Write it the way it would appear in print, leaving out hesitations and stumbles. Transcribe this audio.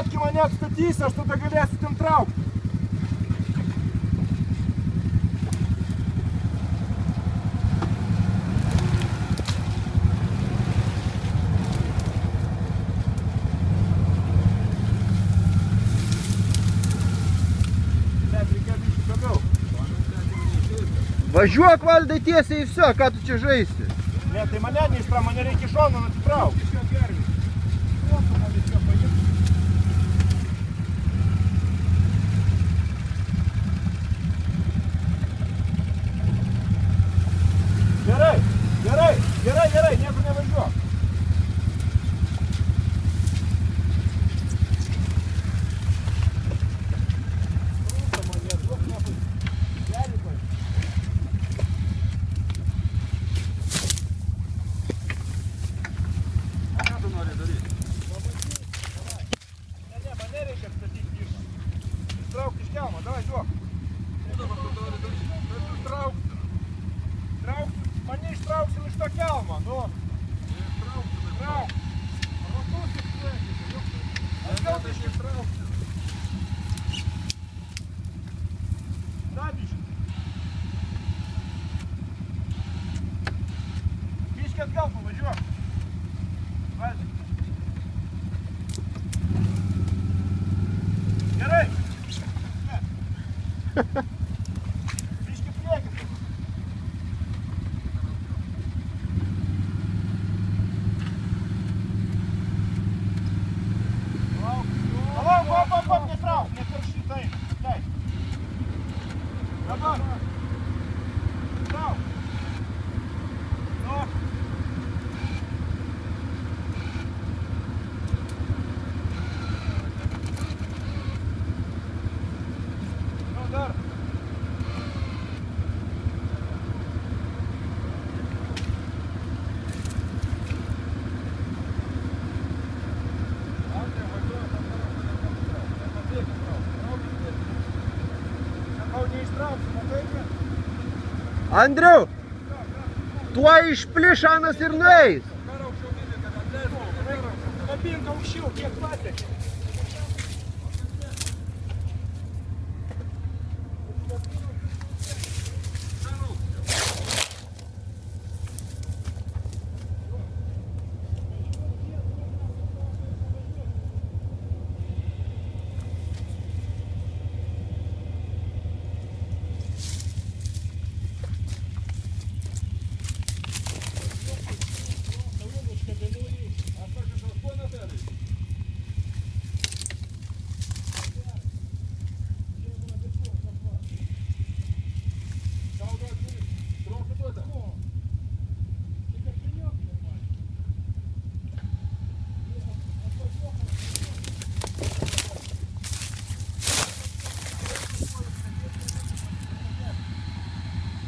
Važiuok, kai mane atstatysi, aš tada galėsiu tim traukti. Važiuok, Valdai, tiesiai į visą, ką tu čia žaisti? Ne, tai mane neištra, mane reikia iš šono atitraukti. Gerai, gerai, gerai, gerai, niekur nevažiuok. Trauk iš kelmo, davai, duok. Trauk, mane ištrauksim iš to kelmo, nu. Trauk. Ratus ištrauksim. Atgal tai ištrauksim. Dabiškai. Biškai atgal pavažiuok. Valdai. Gerai. Biškai priekis. Palauk, netrauk, nekaršy, taip. Dabar. Trauk. Nu. Nu, dar. Andriau, tuo išpliš anas ir nueis. Kabink aukščiau, kiek pasiekė.